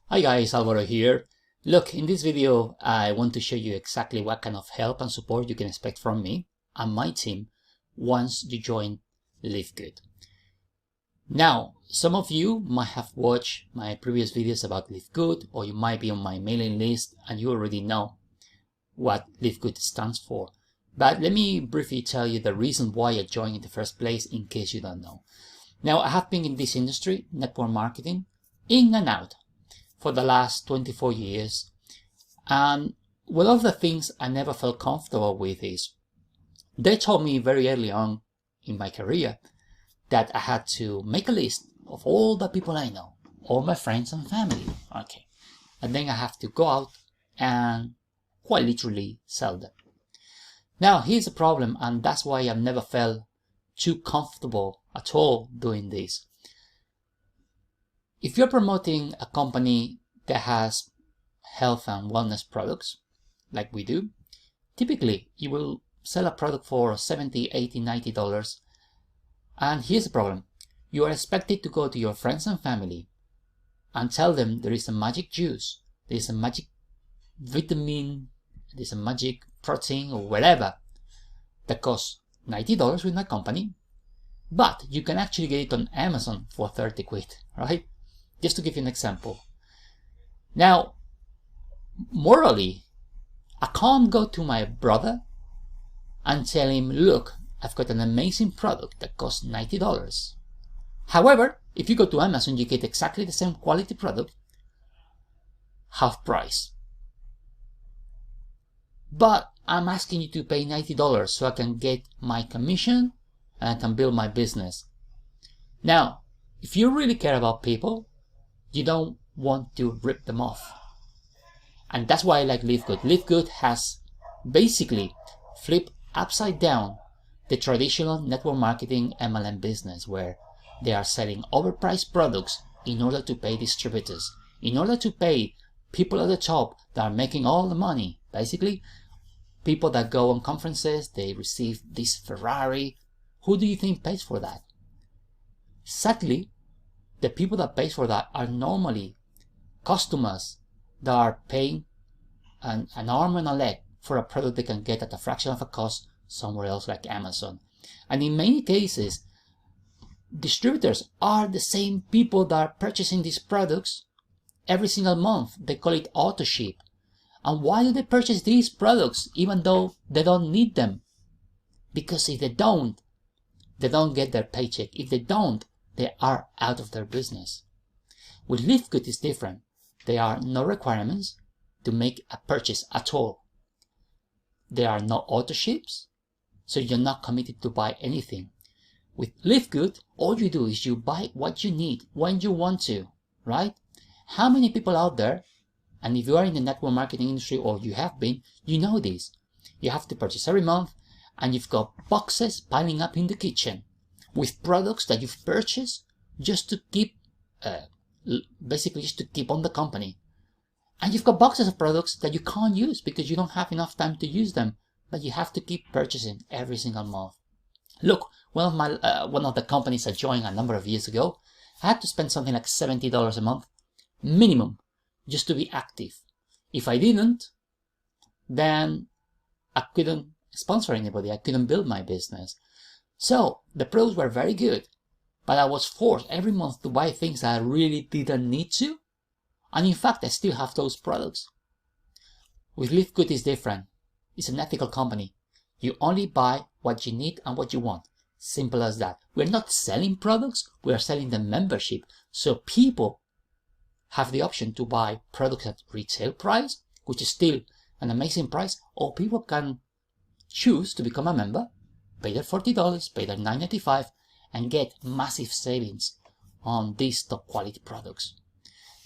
Hi guys, Alvaro here. Look, in this video I want to show you exactly what kind of help and support you can expect from me and my team once you join LiveGood. Now, some of you might have watched my previous videos about LiveGood, or you might be on my mailing list and you already know what LiveGood stands for. But let me briefly tell you the reason why I joined in the first place in case you don't know. Now, I have been in this industry, network marketing, in and out, for the last 24 years. And one of the things I never felt comfortable with is they told me very early on in my career that I had to make a list of all the people I know, all my friends and family. Okay. And then I have to go out and quite literally sell them. Now, here's the problem, and that's why I've never felt too comfortable at all doing this. If you're promoting a company that has health and wellness products, like we do, typically you will sell a product for $70, $80, $90. And here's the problem. You are expected to go to your friends and family and tell them there is a magic juice, there is a magic vitamin, there is a magic protein or whatever that costs $90 with my company, but you can actually get it on Amazon for 30 quid, right? Just to give you an example. Now, morally, I can't go to my brother and tell him, look, I've got an amazing product that costs $90. However, if you go to Amazon, you get exactly the same quality product, half price. But I'm asking you to pay $90 so I can get my commission and I can build my business. Now, if you really care about people, you don't want to rip them off. And that's why I like LiveGood. LiveGood has basically flipped upside down the traditional network marketing MLM business, where they are selling overpriced products in order to pay distributors, in order to pay people at the top that are making all the money. Basically, people that go on conferences, they receive this Ferrari. Who do you think pays for that? Sadly, the people that pay for that are normally customers that are paying an arm and a leg for a product they can get at a fraction of a cost somewhere else like Amazon. And in many cases, distributors are the same people that are purchasing these products every single month. They call it auto ship. And why do they purchase these products even though they don't need them? Because if they don't get their paycheck. If they don't, they are out of their business. With LiveGood is different. There are no requirements to make a purchase at all. There are no auto ships, so you're not committed to buy anything. With LiveGood, all you do is you buy what you need when you want to, right? How many people out there, and if you are in the network marketing industry or you have been, you know this. You have to purchase every month and you've got boxes piling up in the kitchen with products that you've purchased just to keep, basically just to keep on the company. And you've got boxes of products that you can't use because you don't have enough time to use them, but you have to keep purchasing every single month. Look, one of the companies I joined a number of years ago, I had to spend something like $70 a month minimum just to be active. If I didn't, then I couldn't sponsor anybody. I couldn't build my business. So the products were very good, but I was forced every month to buy things that I really didn't need to. And in fact, I still have those products. With LiveGood is different. It's an ethical company. You only buy what you need and what you want. Simple as that. We're not selling products, we are selling the membership. So people have the option to buy products at retail price, which is still an amazing price, or people can choose to become a member, pay their $40, pay their $9.95, and get massive savings on these top quality products.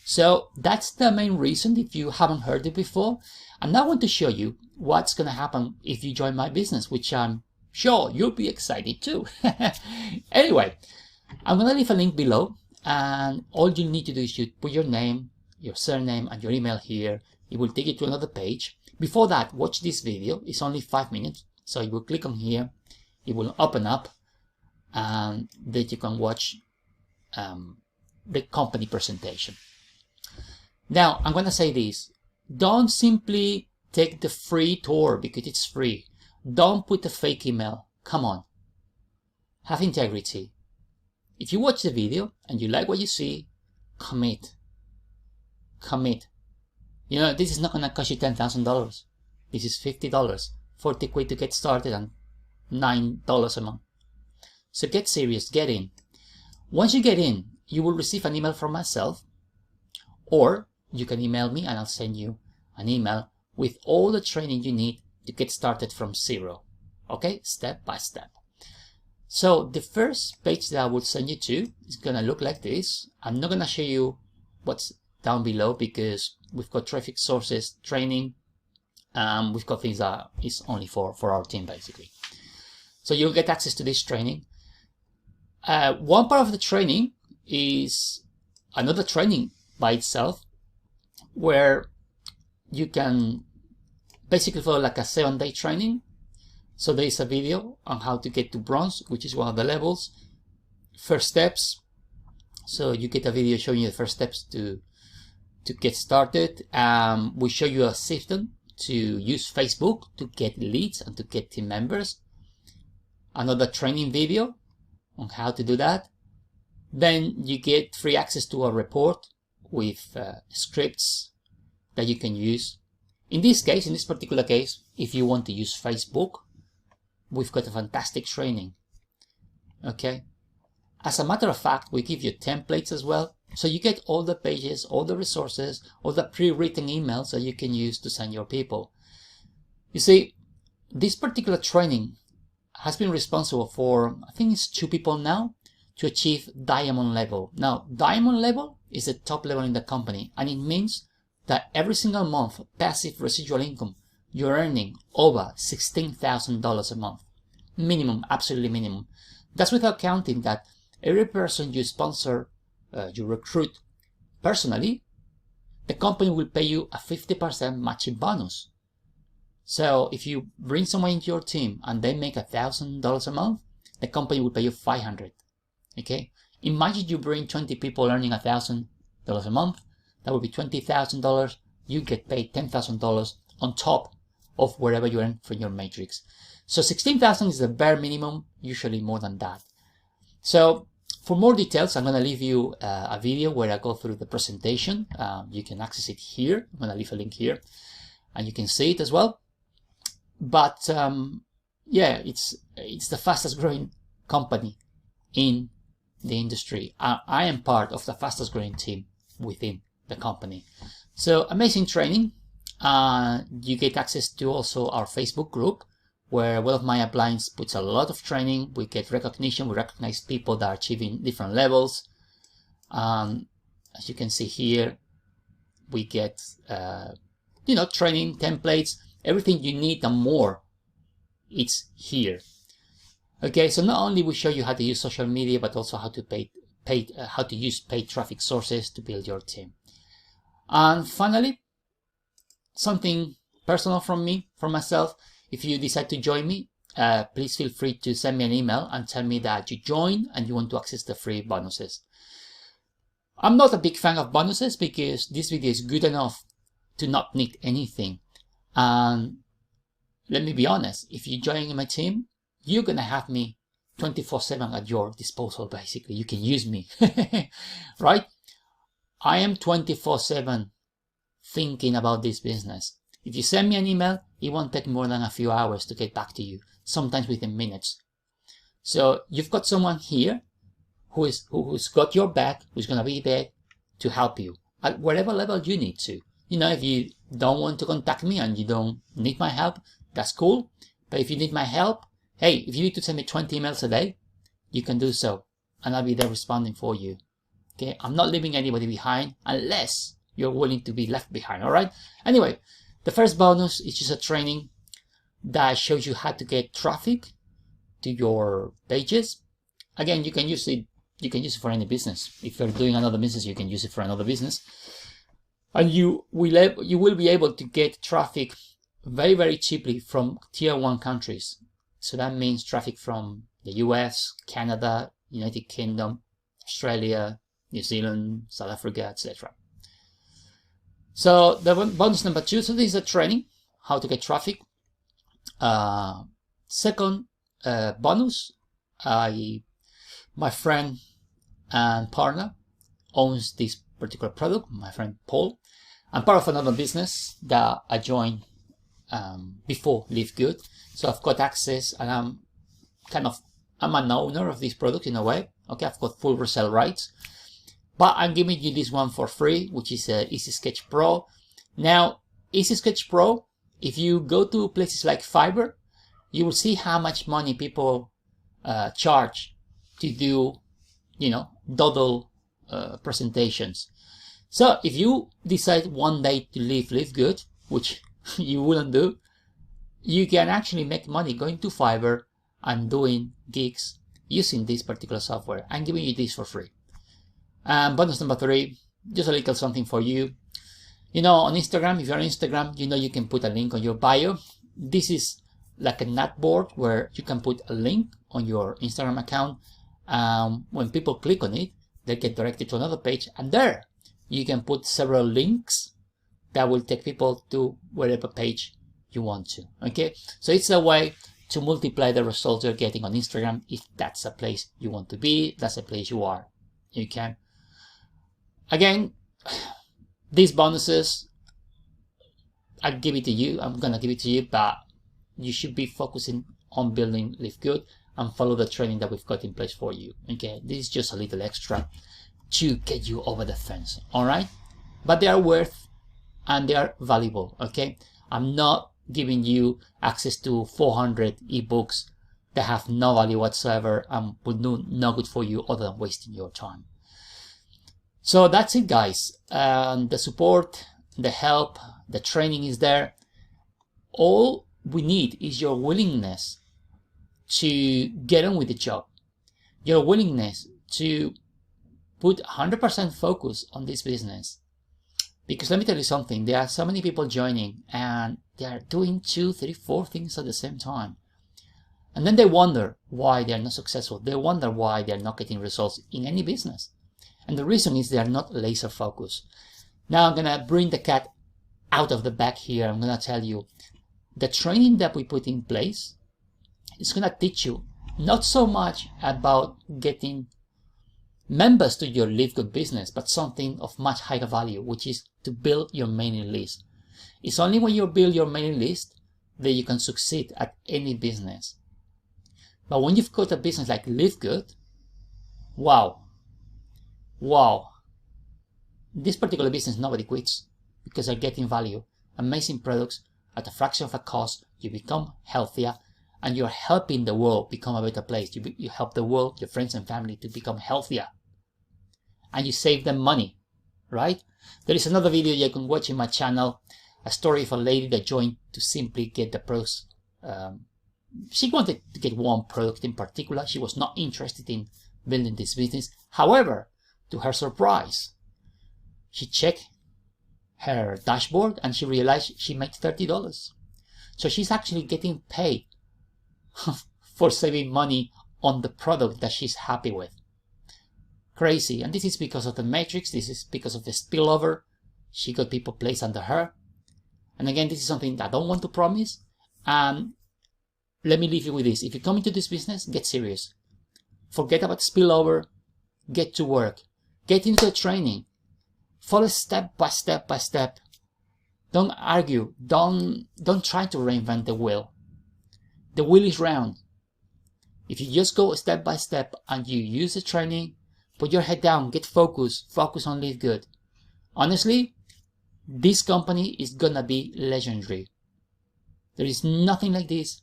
So that's the main reason if you haven't heard it before. And now I want to show you what's going to happen if you join my business, which I'm sure you'll be excited too. Anyway, I'm going to leave a link below, and all you need to do is you put your name, your surname, and your email here. It will take you to another page. Before that, watch this video. It's only 5 minutes. So you will click on here. It will open up, and then you can watch the company presentation. Now, I'm going to say this. Don't simply take the free tour because it's free. Don't put a fake email. Come on. Have integrity. If you watch the video and you like what you see, commit. Commit. You know, this is not going to cost you $10,000. This is $50, 40 quid to get started, and $9 a month. So get serious, get in. Once you get in, you will receive an email from myself, or you can email me and I'll send you an email with all the training you need to get started from zero. Okay, step by step. So the first page that I will send you to is going to look like this. I'm not going to show you what's down below because we've got traffic sources, training. We've got things that is only for our team basically. So you'll get access to this training. One part of the training is another training by itself where you can basically follow like a 7-day training. So there is a video on how to get to bronze, which is one of the levels. First steps. So you get a video showing you the first steps to get started. We show you a system to use Facebook to get leads and to get team members. Another training video on how to do that. Then you get free access to a report with scripts that you can use. In this case, in this particular case, if you want to use Facebook, we've got a fantastic training. Okay. As a matter of fact, we give you templates as well. So you get all the pages, all the resources, all the pre-written emails that you can use to send your people. You see, this particular training has been responsible for, I think it's 2 people now, to achieve diamond level. Now, diamond level is the top level in the company, and it means that every single month, passive residual income, you're earning over $16,000 a month. Minimum, absolutely minimum. That's without counting that every person you sponsor, you recruit personally, the company will pay you a 50% matching bonus. So if you bring someone into your team and they make $1,000 a month, the company will pay you $500. Okay? Imagine you bring 20 people earning $1,000 a month. That would be $20,000. You get paid $10,000 on top of wherever you earn from your matrix. So 16,000 is the bare minimum, usually more than that. So for more details, I'm going to leave you a video where I go through the presentation. You can access it here. I'm going to leave a link here and you can see it as well. But yeah, it's the fastest growing company in the industry. I am part of the fastest growing team within the company. So amazing training. You get access to also our Facebook group where one of my uplines puts a lot of training. We get recognition. We recognize people that are achieving different levels. As you can see here, we get training templates, everything you need and more. It's here. Okay, so not only we show you how to use social media, but also how to use paid traffic sources to build your team. And finally, something personal from myself. If you decide to join me, please feel free to send me an email and tell me that you join and you want to access the free bonuses. I'm not a big fan of bonuses because this video is good enough to not need anything. And let me be honest, if you join my team, you're going to have me 24/7 at your disposal, basically. You can use me, right? I am 24/7 thinking about this business. If you send me an email, it won't take more than a few hours to get back to you, sometimes within minutes. So you've got someone here who's got your back, who's going to be there to help you at whatever level you need to. If you don't want to contact me and you don't need my help, that's cool. But if you need my help, hey, if you need to send me 20 emails a day, you can do so. And I'll be there responding for you. Okay, I'm not leaving anybody behind unless you're willing to be left behind, all right? Anyway, the first bonus is just a training that shows you how to get traffic to your pages. Again, you can use it for any business. If you're doing another business, you can use it for another business. And you will be able to get traffic very, very cheaply from tier 1 countries. So that means traffic from the US, Canada, United Kingdom, Australia, New Zealand, South Africa, etc. So the bonus number 2, so this is a training, how to get traffic. Second bonus, my friend and partner owns this particular product, my friend Paul. I'm part of another business that I joined before LiveGood, so I've got access, and I'm an owner of this product in a way. Okay, I've got full resale rights, but I'm giving you this one for free, which is Easy Sketch Pro. Now, Easy Sketch Pro, if you go to places like Fiverr, you will see how much money people charge to do, doodle presentations. So if you decide one day to leave LiveGood, which you wouldn't do, you can actually make money going to Fiverr and doing gigs using this particular software. I'm giving you this for free. Bonus number 3, just a little something for you. On Instagram, if you're on Instagram, you can put a link on your bio. This is like a nut board where you can put a link on your Instagram account. When people click on it, they get directed to another page, and there you can put several links that will take people to whatever page you want to. Okay, so it's a way to multiply the results you're getting on Instagram. If that's a place you want to be, that's a place you are. You can. Again, these bonuses, I'll give it to you. I'm gonna give it to you, but you should be focusing on building LiveGood and follow the training that we've got in place for you. Okay, this is just a little extra to get you over the fence. All right, but they are worth and they are valuable. Okay, I'm not giving you access to 400 ebooks that have no value whatsoever and would do no good for you other than wasting your time. So that's it, guys. The support, the help, the training is there. All we need is your willingness to get on with the job, your willingness to put 100% focus on this business. Because let me tell you something, there are so many people joining and they are doing 2, 3, 4 things at the same time. And then they wonder why they are not successful. They wonder why they are not getting results in any business. And the reason is they are not laser focused. Now I'm going to bring the cat out of the bag here. I'm going to tell you the training that we put in place is going to teach you not so much about getting members to your LiveGood business, but something of much higher value, which is to build your mailing list. It's only when you build your mailing list that you can succeed at any business. But when you've got a business like LiveGood, wow, this particular business, nobody quits because they're getting value, amazing products at a fraction of a cost. You become healthier and you're helping the world become a better place. You help the world, your friends and family to become healthier, and you save them money, right? There is another video you can watch in my channel, a story of a lady that joined to simply get the products. She wanted to get one product in particular. She was not interested in building this business. However, to her surprise, she checked her dashboard and she realized she made $30. So she's actually getting paid for saving money on the product that she's happy with. Crazy. And this is because of the matrix. This is because of the spillover. She got people placed under her. And again, this is something that I don't want to promise. Let me leave you with this. If you come into this business, get serious. Forget about spillover. Get to work. Get into the training. Follow step by step by step. Don't argue. Don't try to reinvent the wheel. The wheel is round. If you just go step by step and you use the training, put your head down, get focused, focus on LiveGood. Honestly, this company is gonna be legendary. There is nothing like this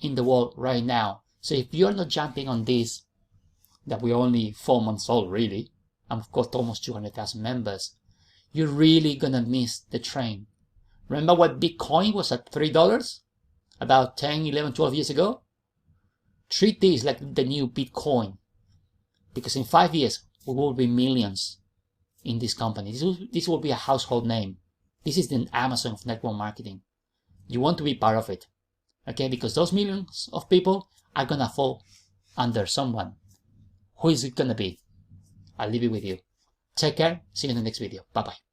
in the world right now. So if you're not jumping on this, that we're only 4 months old really, and we've got almost 200,000 members, you're really gonna miss the train. Remember what Bitcoin was at $3 about 10, 11, 12 years ago? Treat this like the new Bitcoin, because in 5 years we will be millions in this company. This will be a household name. This is the Amazon of network marketing. You want to be part of it, okay? Because those millions of people are gonna fall under someone. Who is it gonna be? I'll leave it with you. Take care. See you in the next video. Bye bye.